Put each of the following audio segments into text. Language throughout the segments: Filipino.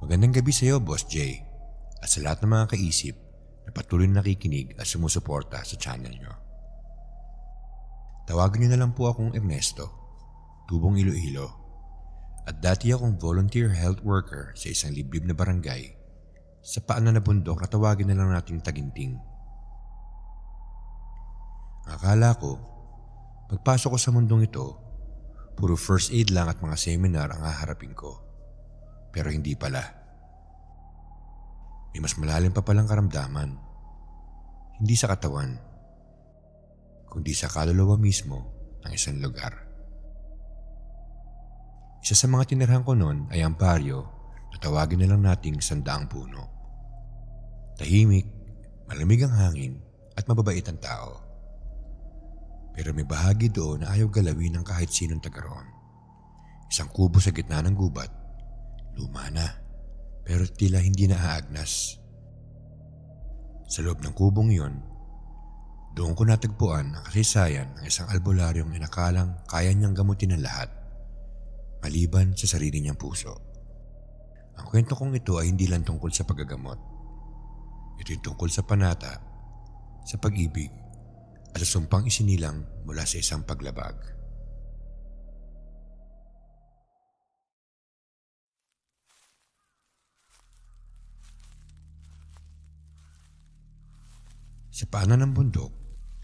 Magandang gabi sa iyo, Boss Jay, at sa lahat ng mga kaisip na patuloy na nakikinig at sumusuporta sa channel nyo. Tawagin nyo na lang po akong Ernesto, Tubong Iloilo, at dati akong volunteer health worker sa isang liblib na barangay sa paanan na bundok na tawagin na lang nating Taginting. Akala ko, pagpasok ko sa mundong ito, puro first aid lang at mga seminar ang haharapin ko. Pero hindi pala. May mas malalim pa palang karamdaman. Hindi sa katawan, kundi sa kaluluwa mismo ng isang lugar. Isa sa mga tinirhan ko noon ay ang baryo na tawagin na lang nating Sandaang Puno. Tahimik, malamig ang hangin at mababait ang tao. Pero may bahagi doon na ayaw galawin ng kahit sinong taga roon. Isang kubo sa gitna ng gubat. Luma na, pero tila hindi na aagnas. Sa loob ng kubong iyon, doon ko natagpuan ang kasaysayan ng isang albularyong inakalang kaya niyang gamutin ang lahat, maliban sa sarili niyang puso. Ang kwento kong ito ay hindi lang tungkol sa paggagamot. Ito'y tungkol sa panata, sa pag-ibig, at sa sumpang isinilang mula sa isang paglabag. Sa paanan ng bundok,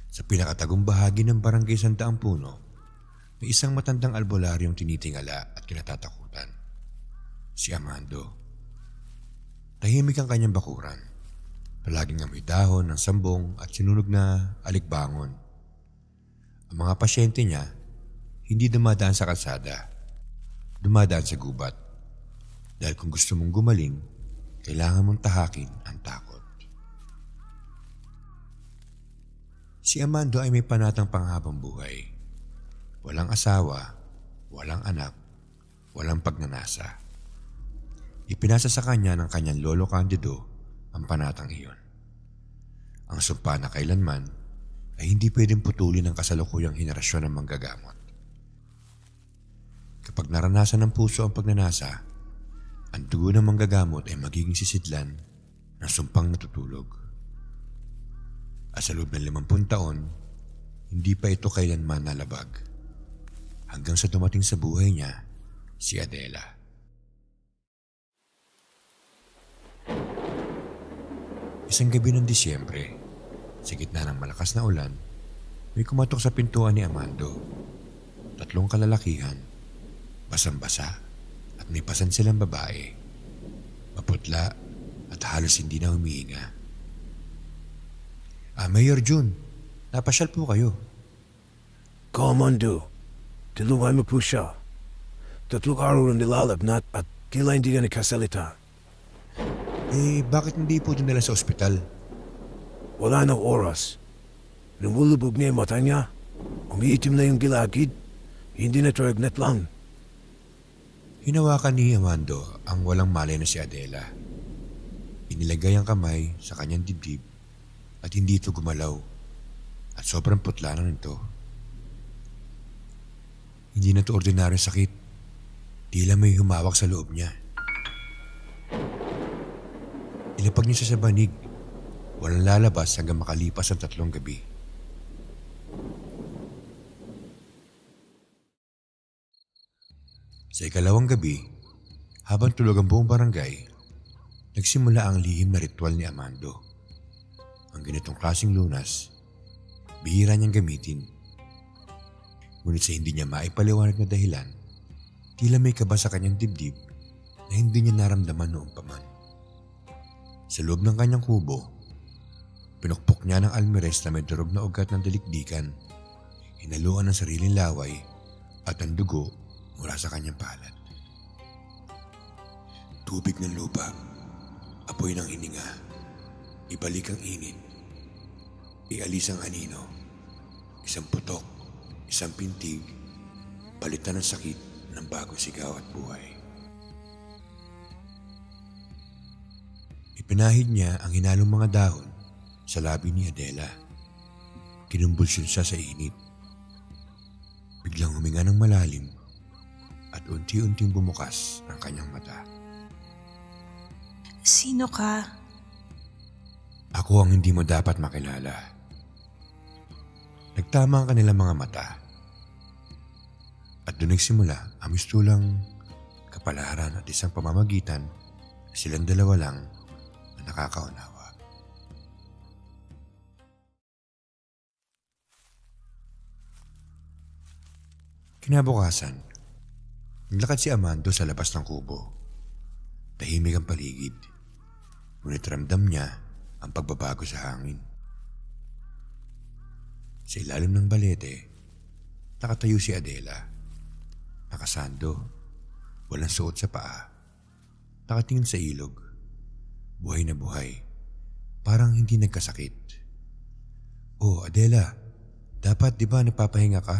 sa pinakatagong bahagi ng barangay Sandaang Puno, may isang matandang albularyong tinitingala at kinatatakutan. Si Amando. Tahimik ang kanyang bakuran. Palaging amoy dahon ng sambong at sinunog na alikbangon. Ang mga pasyente niya, hindi dumadaan sa kalsada. Dumadaan sa gubat. Dahil kung gusto mong gumaling, kailangan mong tahakin ang takot. Si Amando ay may panatang panghabang buhay. Walang asawa, walang anak, walang pagnanasa. Ipinasa sa kanya ng kanyang lolo Candido ang panatang iyon. Ang sumpa na kailanman ay hindi pwedeng putulin ng kasalukuyang henerasyon ng manggagamot. Kapag naranasan ng puso ang pagnanasa, ang dugo ng manggagamot ay magiging sisidlan ng sumpang natutulog. At sa loob ng 50 taon, hindi pa ito kailanman nalabag. Hanggang sa dumating sa buhay niya, si Adela. Isang gabi ng Disyembre, sa gitna ng malakas na ulan, may kumatok sa pintuan ni Amando. 3 kalalakihan, basang-basa at may pasan silang babae. Maputla at halos hindi na humihinga. Mayor June, napasyal po kayo. Comando, tulungan mo po siya. 3 araw ang nilalabnat at kailan hindi ka nakasalita. Bakit hindi po dinala sa ospital? Wala na oras. Lumulubog na yung mata niya. Umiitim na yung gilagid. Hindi na tragnat lang. Hinawakan ni Amando ang walang malay na si Adela. Inilagay ang kamay sa kanyang dibdib at hindi ito gumalaw at sobrang putla na nito. Hindi na ito ordinaryong sakit. Tila may humawak sa loob niya. Ilapag niya siya sa banig. Walang lalabas hanggang makalipas ang 3 gabi. Sa ikalawang gabi, habang tulog ang buong barangay, nagsimula ang lihim na ritual ni Amando. Ang ganitong klaseng lunas, bihira niyang gamitin. Ngunit sa hindi niya maipaliwanag na dahilan, tila may kaba sa kanyang dibdib na hindi niya naramdaman noong paman. Sa loob ng kanyang kubo, pinukpok niya ng almeres na may durog na ugat ng dalikdikan, hinaluan ng sariling laway at ang dugo mula sa kanyang palad. Tubig ng lupa, apoy ng hininga, ibalik ang init, ialis ang anino, isang putok, isang pintig, palitan ng sakit ng bagong sigaw at buhay. Ipinahid niya ang hinalong mga dahon sa labi ni Adela. Kinumbulsyon siya sa init. Biglang huminga ng malalim at unti-unting bumukas ang kanyang mata. Sino ka? Ako ang hindi mo dapat makilala. Nagtama ang kanilang mga mata. At doon nagsimula ang mistulang kapalaran at isang pamamagitan na silang dalawa lang na nakakaunawa. Kinabukasan, naglakad si Amando sa labas ng kubo. Tahimik ang paligid, ngunit ramdam niya ang pagbabago sa hangin. Sa ilalim ng balete, nakatayo si Adela. Nakasando, walang suot sa paa, nakatingin sa ilog. Buhay na buhay, parang hindi nagkasakit. Oh, Adela, dapat di ba napapahinga ka?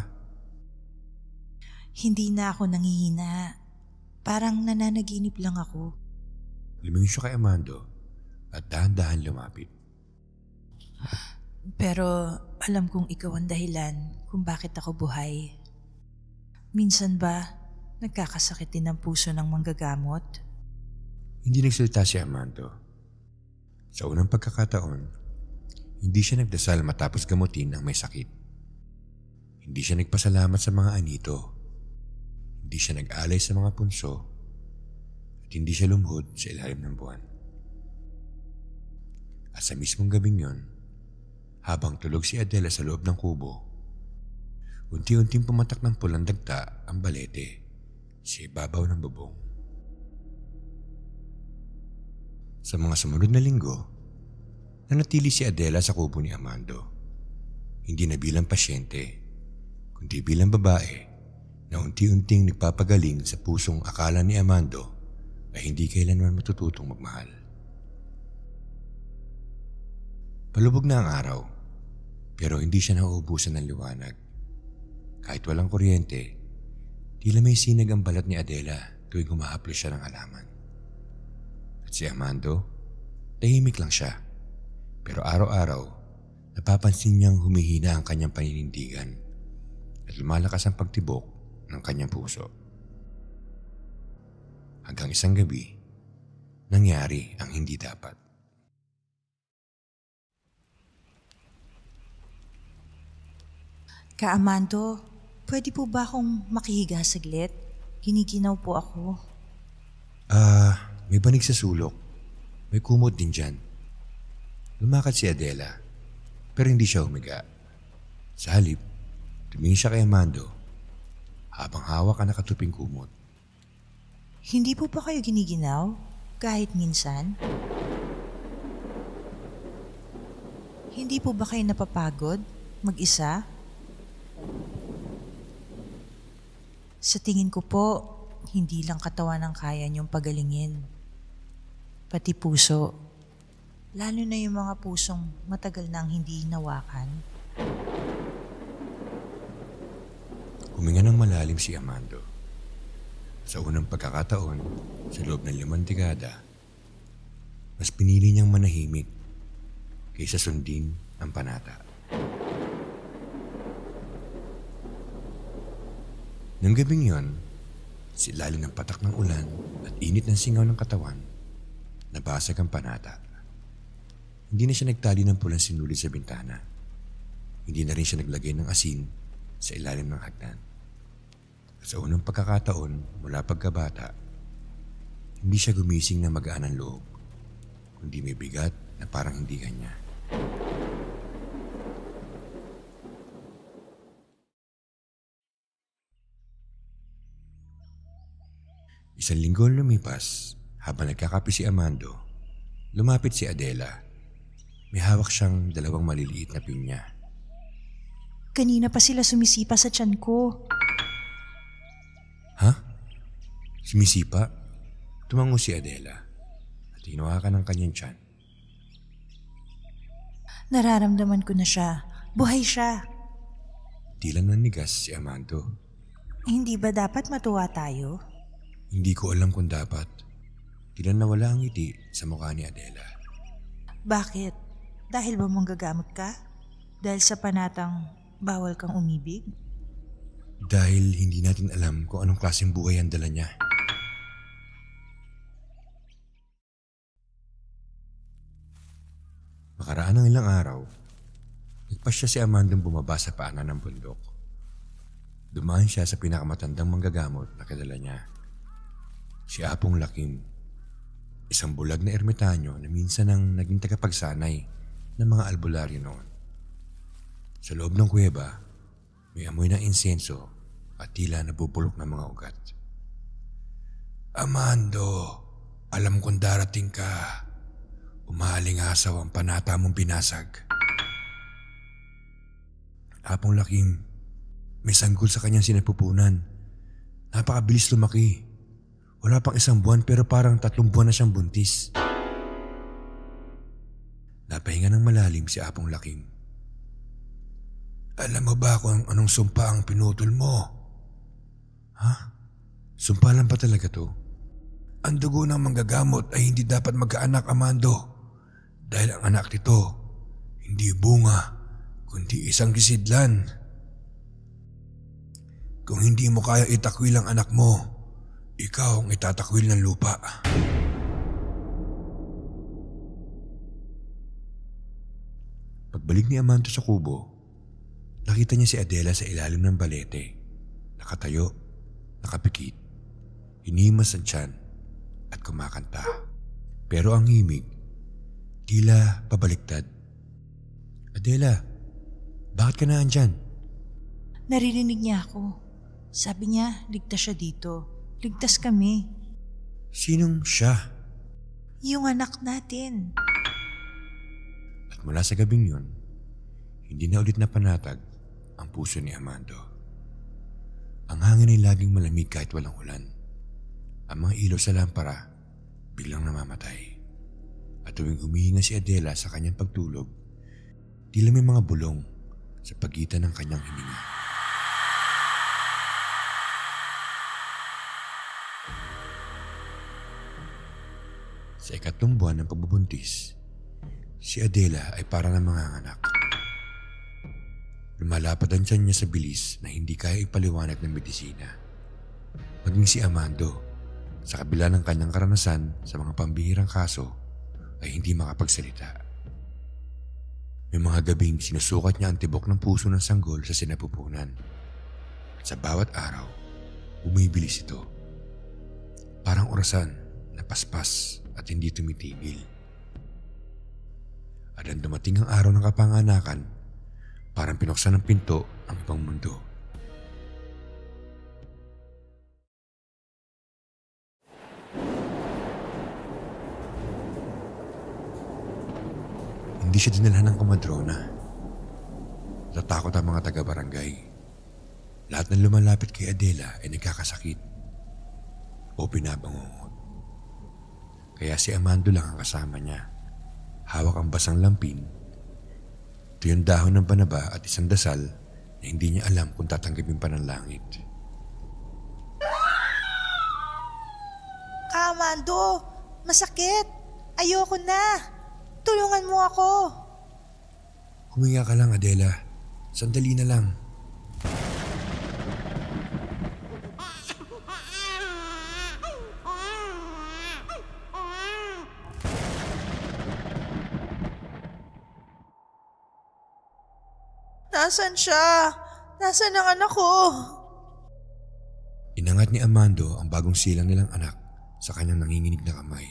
Hindi na ako nanghihina. Parang nananaginip lang ako. Lumingon siya kay Amando at dahan-dahan lumapit. Pero alam kong ikaw ang dahilan kung bakit ako buhay. Minsan ba nagkakasakit din ang puso ng manggagamot? Hindi nagsalita si Amando. Sa unang pagkakataon, hindi siya nagdasal matapos gamutin ang may sakit. Hindi siya nagpasalamat sa mga anito. Hindi siya nag-alay sa mga punso at hindi siya lumuhod sa ilalim ng buwan. At sa mismong gabing yon, habang tulog si Adela sa loob ng kubo, unti-unting pumatak ng pulang dagta ang balete sa ibabaw ng bubong. Sa mga sumunod na linggo, nanatili si Adela sa kubo ni Amando. Hindi na bilang pasyente, kundi bilang babae na unti-unting nagpapagaling sa pusong akala ni Amando ay hindi kailanman matututong magmahal. Palubog na ang araw, pero hindi siya nauubusan ng liwanag. Kahit walang kuryente, tila may sinag ang balat ni Adela tuwing humahaplos siya ng halaman. At si Amando, tahimik lang siya, pero araw-araw napapansin niyang humihina ang kanyang paninindigan at lumalakas ang pagtibok ng kanyang puso. Hanggang isang gabi, nangyari ang hindi dapat. Ka-Amando, pwede po ba akong makihiga saglit? Giniginaw po ako. May banig sa sulok. May kumot din dyan. Lumakad si Adela, pero hindi siya humiga. Sa halip, tumingin siya kay Amando habang hawak ang nakatuping kumot. Hindi po ba kayo giniginaw? Kahit minsan? Hindi po ba kayo napapagod? Mag-isa? Sa tingin ko po, hindi lang katawan ang kaya niyong pagalingin. Pati puso. Lalo na yung mga pusong matagal nang hindi hinawakan. Huminga ng malalim si Amando. Sa unang pagkakataon, sa loob ng 5 dekada, mas pinili niyang manahimik kaysa sundin ang panata. Nang gabing yon, sa ilalim ng patak ng ulan at init ng singaw ng katawan, nabasag ang panata. Hindi na siya nagtali ng pulang sinulid sa bintana. Hindi na rin siya naglagay ng asin sa ilalim ng hagdan. At sa unang pagkakataon mula pagkabata, hindi siya gumising na magaan ang loob, kundi may bigat na parang hindi kanya. Isang linggo lumipas, habang nagkakape si Amando, lumapit si Adela. May hawak siyang 2 maliliit na pinya. Kanina pa sila sumisipa sa tiyan ko. Ha? Sumisipa? Tumango si Adela at hinawakan ng kanyang tiyan. Nararamdaman ko na siya. Buhay siya. Tila nanigas si Amando. Hindi ba dapat matuwa tayo? Hindi ko alam kung dapat. Tila nawala ang ngiti sa mukha ni Adela. Bakit? Dahil ba manggagamot ka? Dahil sa panatang bawal kang umibig? Dahil hindi natin alam kung anong klaseng buhay ang dala niya. Nakaraan ng ilang araw, nagpasya si Amandong bumaba sa paanan ng bundok. Dumaan siya sa pinakamatandang manggagamot na kilala niya. Si Apong Lakim, isang bulag na ermitanyo na minsan ang naging tagapagsanay ng mga albularyo noon. Sa loob ng kuweba, may amoy ng insenso at tila nabubulok ng mga ugat. Amando, alam kong darating ka. Umaling-asaw ang panata mong binasag. Apong Lakim, may sanggol sa kanyang sinapupunan. Napakabilis lumaki. Wala pang 1 buwan pero parang 3 buwan na siyang buntis. Napahinga ng malalim si Apong Lakim. Alam mo ba kung anong sumpa ang pinutol mo? Ha? Sumpa lang pa talaga to? Ang dugo ng manggagamot ay hindi dapat magkaanak, Amando. Dahil ang anak nito, hindi bunga, kundi isang kisidlan. Kung hindi mo kaya itakwil ang anak mo, ikaw ang itatakwil ng lupa. Pagbalik ni Amando sa kubo, nakita niya si Adela sa ilalim ng balete. Nakatayo, nakapikit, hinimas ang tiyan at kumakanta. Pero ang himig, tila pabaliktad. Adela, bakit ka na andyan? Naririnig niya ako. Sabi niya, ligtas siya dito. Ligtas kami. Sinong siya? Yung anak natin. At mula sa gabing yun, hindi na ulit napanatag ang puso ni Amando. Ang hangin ay laging malamig kahit walang ulan. Ang mga ilaw sa lampara biglang namamatay. At tuwing humihinga si Adela sa kanyang pagtulog, tila may mga bulong sa pagitan ng kanyang hininga. Sa 3 buwan ng pagbubuntis, si Adela ay para ng mga anak. Lumalapad ang tiyan niya sa bilis na hindi kaya ipaliwanag ng medisina. Maging si Amando, sa kabila ng kanyang karanasan sa mga pambihirang kaso, ay hindi makapagsalita. May mga gabing sinusukat niya ang tibok ng puso ng sanggol sa sinapupunan. At sa bawat araw, bumibilis ito. Parang orasan na paspas at hindi tumitigil. At ang dumating ang araw ng kapanganakan, parang pinuksan ng pinto ang ibang mundo. Hindi siya dinalhan ng komadrona. Natatakot ang mga taga-barangay. Lahat ng lumalapit kay Adela ay nagkakasakit o pinabangungot. Kaya si Amando lang ang kasama niya. Hawak ang basang lampin. Ito yung dahon ng banaba at isang dasal na hindi niya alam kung tatanggapin pa ng langit. Amando, masakit. Ayoko na. Tulungan mo ako. Huminga ka lang, Adela. Sandali na lang. Nasaan siya? Nasaan ang anak ko? Inangat ni Amando ang bagong silang nilang anak sa kanyang nanginginig na kamay.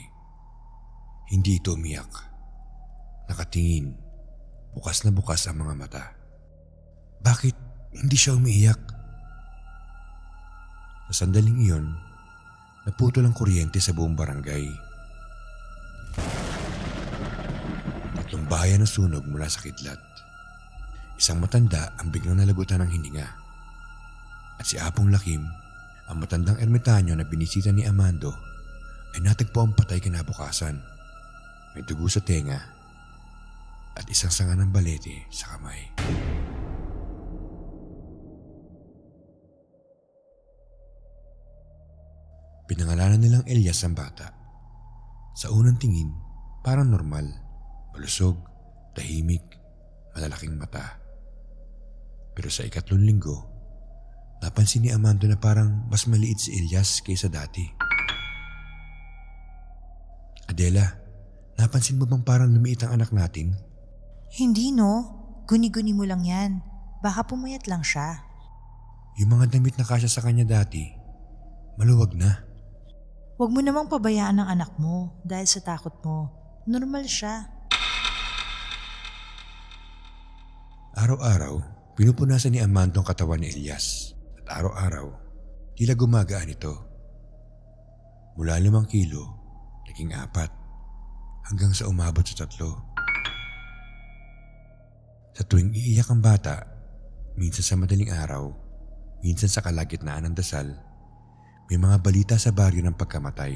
Hindi ito umiyak. Nakatingin, bukas na bukas ang mga mata. Bakit hindi siya umiiyak? Sa sandaling iyon, naputol ang kuryente sa buong barangay. 3 bahayan na sunog mula sa kidlat. Isang matanda ang biglang nalagutan ng hininga. At si Apong Lakim, ang matandang ermitanyo na binisita ni Amando, ay natagpo ang patay kinabukasan. May dugo sa tenga at isang sanga ng balete sa kamay. Pinangalanan nilang Elias ang bata. Sa unang tingin, parang normal, malusog, tahimik, malalaking mata. Pero sa 3 linggo, napansin ni Amando na parang mas maliit si Elias kaysa dati. Adela, napansin mo bang parang lumiit ang anak natin? Hindi no, guni-guni mo lang yan. Baka pumayat lang siya. Yung mga damit na kasya sa kanya dati, maluwag na. Huwag mo namang pabayaan ang anak mo dahil sa takot mo. Normal siya. Araw-araw, pinupunasan ni Amando ang katawan ni Elias. At araw-araw, tila gumagaan ito. Mula 5 kilo, naging 4, hanggang sa umabot sa 3. Sa tuwing iiyak ang bata, minsan sa madaling araw, minsan sa kalagitnaan ng dasal, may mga balita sa baryo ng pagkamatay.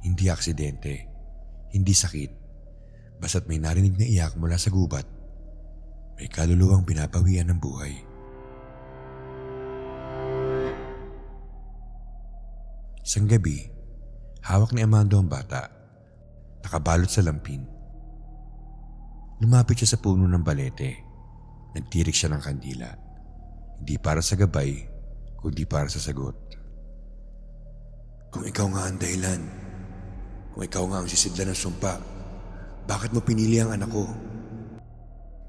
Hindi aksidente, hindi sakit, basta't may narinig na iyak mula sa gubat, may kaluluwang pinapawian ng buhay. Isang gabi, hawak ni Amando ang bata, nakabalot sa lampin. Lumapit siya sa puno ng balete. Nagtirik siya ng kandila. Hindi para sa gabay, kundi para sa sagot. Kung ikaw nga ang dahilan, kung ikaw nga ang sisidlan ng sumpa, bakit mo pinili ang anak ko?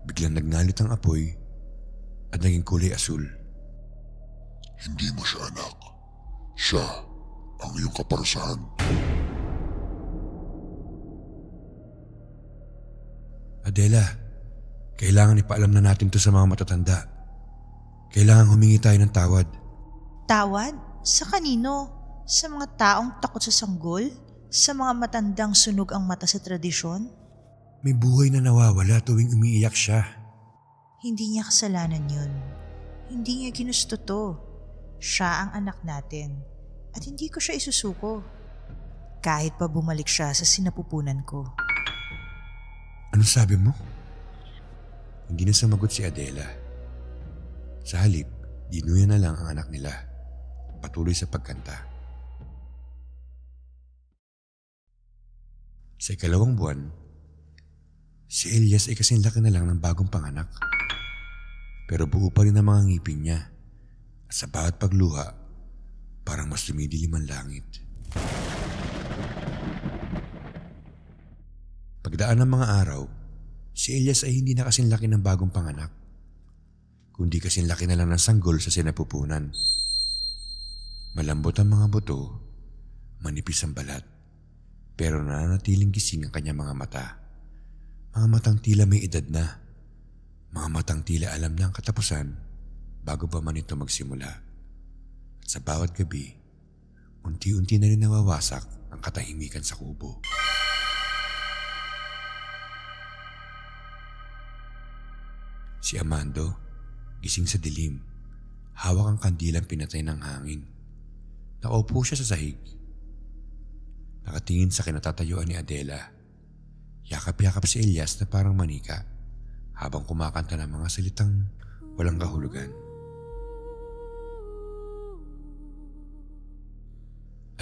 Biglang nagngalit ang apoy at naging kulay asul. Hindi mo siya anak. Siya ang iyong kaparusahan. Adela, kailangan ipaalam na natin to sa mga matatanda. Kailangan humingi tayo ng tawad. Tawad? Sa kanino? Sa mga taong takot sa sanggol? Sa mga matandang sunog ang mata sa tradisyon? May buhay na nawawala tuwing umiiyak siya. Hindi niya kasalanan yun. Hindi niya ginusto to. Siya ang anak natin. At hindi ko siya isusuko. Kahit pa bumalik siya sa sinapupunan ko. Ano sabi mo? Hindi na sumagot si Adela. Sa halip, dinuya na lang ang anak nila. Patuloy sa pagkanta. Sa 2 buwan, si Elias ay kasing laki na lang ng bagong panganak. Pero buo pa rin ang mga ngipin niya. At sa bawat pagluha, parang mas dumidilim ang langit. Pagdaan ng mga araw, si Elias ay hindi na kasing laki ng bagong panganak, kundi kasing laki na lang ng sanggol sa sinapupunan. Malambot ang mga buto, manipis ang balat, pero nananatiling gising ang kanyang mga mata. Mga matang tila may edad na, mga matang tila alam na ang katapusan bago pa man ito magsimula. At sa bawat gabi, unti-unti na rin nawawasak ang katahimikan sa kubo. Si Amando, gising sa dilim, hawak ang kandilang pinatay ng hangin. Nakaupo siya sa sahig. Nakatingin sa kinatatayuan ni Adela. Yakap-yakap si Elias na parang manika habang kumakanta ng mga salitang walang kahulugan.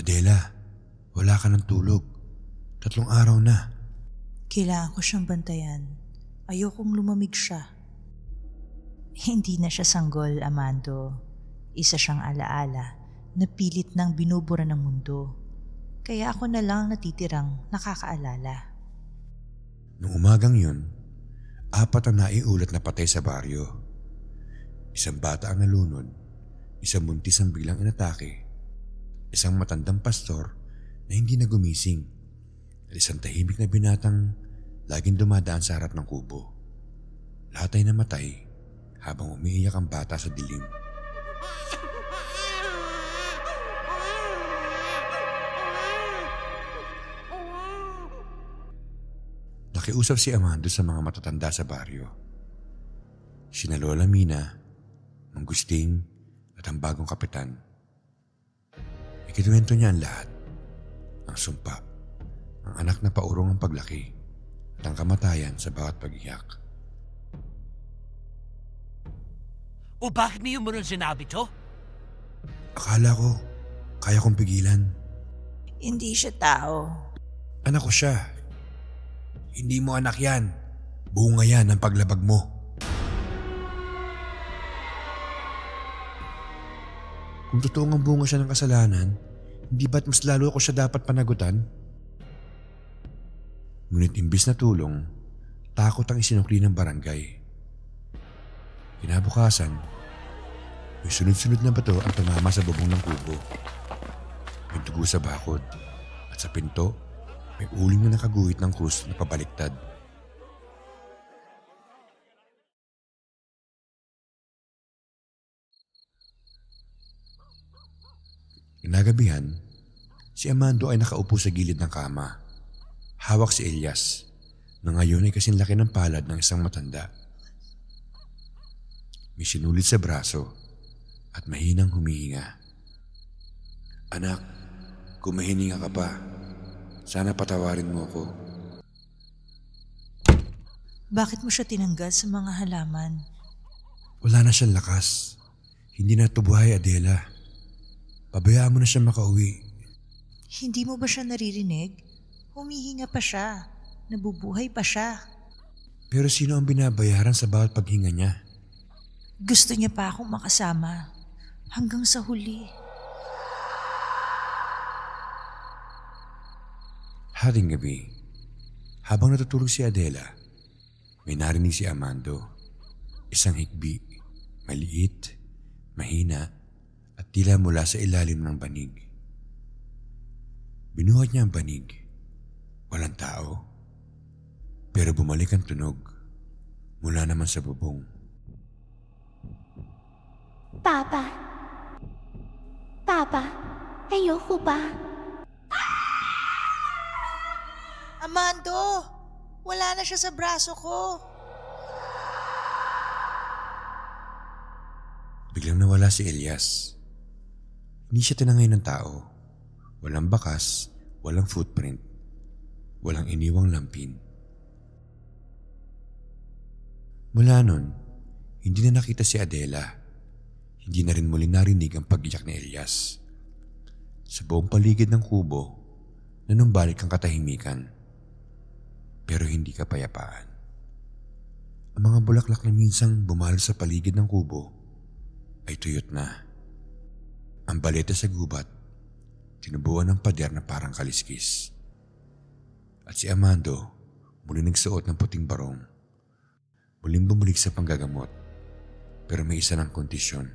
Adela, wala ka ng tulog. 3 araw na. Kailangan ko siyang bantayan. Ayokong lumamig siya. Hindi na siya sanggol, Amando. Isa siyang alaala na pilit nang binubura ng mundo. Kaya ako na lang natitirang nakakaalala. Noong umagang yun, 4 ang naiulat na patay sa baryo. Isang bata ang nalunod, isang buntis ang biglang inatake, isang matandang pastor na hindi na gumising, at isang tahimik na binatang laging dumadaan sa harap ng kubo. Lahat ay namatay habang umiiyak ang bata sa dilim. Nakiusap si Amando sa mga matatanda sa baryo. Sina Lola Mina, Mang Gusting at ang bagong kapitan. Ikinuwento niya ang lahat. Ang sumpa, ang anak na paurong ang paglaki at ang kamatayan sa bawat pag-iyak. O bakit niyo mo rin sinabi to? Akala ko, kaya kong pigilan. Hindi siya tao. Anak ko siya. Hindi mo anak yan. Bunga yan ang paglabag mo. Kung totoong ang bunga siya ng kasalanan, hindi ba't mas lalo ako siya dapat panagutan? Ngunit imbis na tulong, takot ang isinukli ng barangay. Kinabukasan, may sunod-sunod na bato ang tumama sa bubong ng kubo. May dugo sa bakod at sa pinto may uling na nakaguhit ng krus na pabaliktad. Kinagabihan, si Amando ay nakaupo sa gilid ng kama. Hawak si Elias, na ngayon ay kasing laki ng palad ng isang matanda. May sinulit sa braso at mahinang humihinga. Anak, kung mahininga ka pa, sana patawarin mo ako. Bakit mo siya tinanggal sa mga halaman? Wala na siyang lakas. Hindi na ito buhay, Adela. Pabayaan mo na siya makauwi. Hindi mo ba siya naririnig? Humihinga pa siya. Nabubuhay pa siya. Pero sino ang binabayaran sa bawat paghinga niya? Gusto niya pa akong makasama. Hanggang sa huli. Haring gabi, habang natutulog si Adela, may narinig si Amando. Isang hikbi, maliit, mahina, at tila mula sa ilalim ng banig. Binuhat niya ang banig. Walang tao. Pero bumalik ang tunog mula naman sa bubong. Papa. Papa, ayoko ba? Amando! Wala na siya sa braso ko. Biglang nawala si Elias. Hindi siya tinangay ng tao. Walang bakas, walang footprint, walang iniwang lampin. Mula nun, hindi na nakita si Adela. Hindi na rin muli narinig ang pag-iyak ni Elias. Sa buong paligid ng kubo, nanumbalik ang katahimikan. Pero hindi kapayapaan. Ang mga bulaklak na minsang bumalo sa paligid ng kubo ay tuyot na. Ang balete sa gubat, tinubuan ng pader na parang kaliskis. At si Amando muli nagsuot ng puting barong. Muling bumalik sa panggagamot, pero may isa ng kondisyon.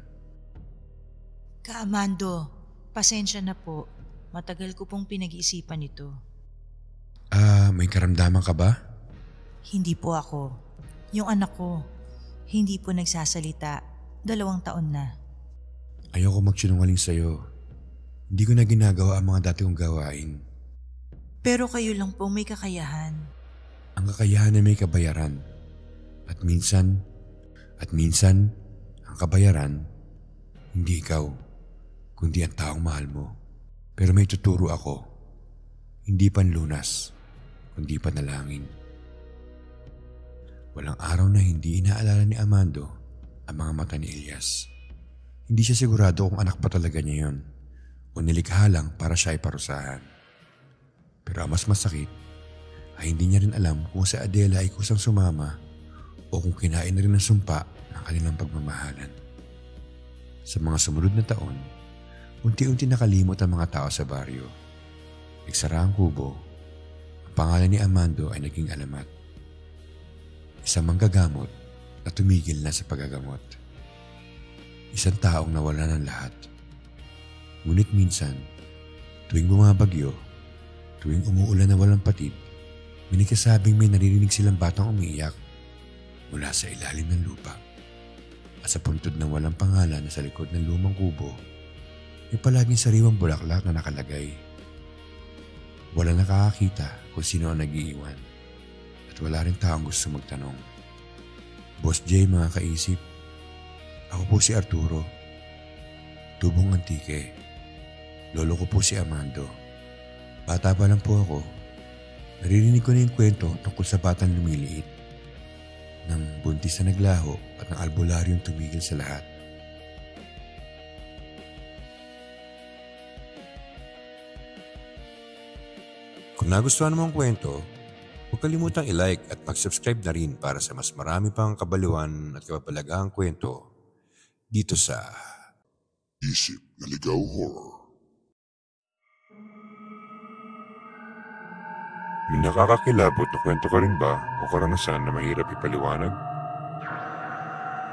Ka-Amando, pasensya na po. Matagal ko pong pinag-iisipan ito. May karamdaman ka ba? Hindi po ako. Yung anak ko, hindi po nagsasalita. 2 taon na. Ayoko magsinungaling sa'yo. Hindi ko na ginagawa ang mga dati kong gawain. Pero kayo lang po may kakayahan. Ang kakayahan ay may kabayaran. At minsan, ang kabayaran, hindi ikaw, kundi ang taong mahal mo. Pero may tuturo ako. Hindi panlunas, kundi panalangin. Walang araw na hindi inaalala ni Amando ang mga mata ni Elias. Hindi siya sigurado kung anak pa talaga niya yun o nilikha lang para siya ay parusahan. Pero ang mas masakit ay hindi niya rin alam kung si Adela ay kusang sumama o kung kinain na rin ng sumpa ng kanilang pagmamahalan. Sa mga sumunod na taon, unti-unti nakalimot ang mga tao sa baryo. Nagsara ang kubo. Ang pangalan ni Amando ay naging alamat. Isang manggagamot na tumigil na sa paggagamot. Isang taong nawala ng lahat. Ngunit minsan, tuwing bumabagyo, tuwing umuulan na walang patid, may nagkasabing may naririnig silang batang umiiyak mula sa ilalim ng lupa. At sa puntod ng walang pangalan na sa likod ng lumang kubo, may palaging sariwang bulaklak na nakalagay. Wala nakakakita kung sino ang nag-iiwan at wala rin taong gusto magtanong. Boss J, mga kaisip, ako po si Arturo, tubong antike. Lolo ko po si Amando. Bata pa lang po ako, naririnig ko na yung kwento tungkol sa batang lumiliit, ng buntis na naglaho at ng albularyong tumigil sa lahat. Kung nagustuhan mo ang kwento, huwag kalimutang i-like at mag-subscribe na rin para sa mas marami pang kabaliwan at kapapalagahang kwento dito sa Isip na Ligaw Horror. May nakakakilabot na kwento ka rin ba o karanasan na mahirap ipaliwanag?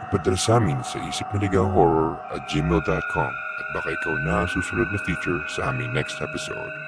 Ipadala sa amin sa isipnaligaw@gmail.com at baka ikaw na ang susunod na feature sa aming next episode.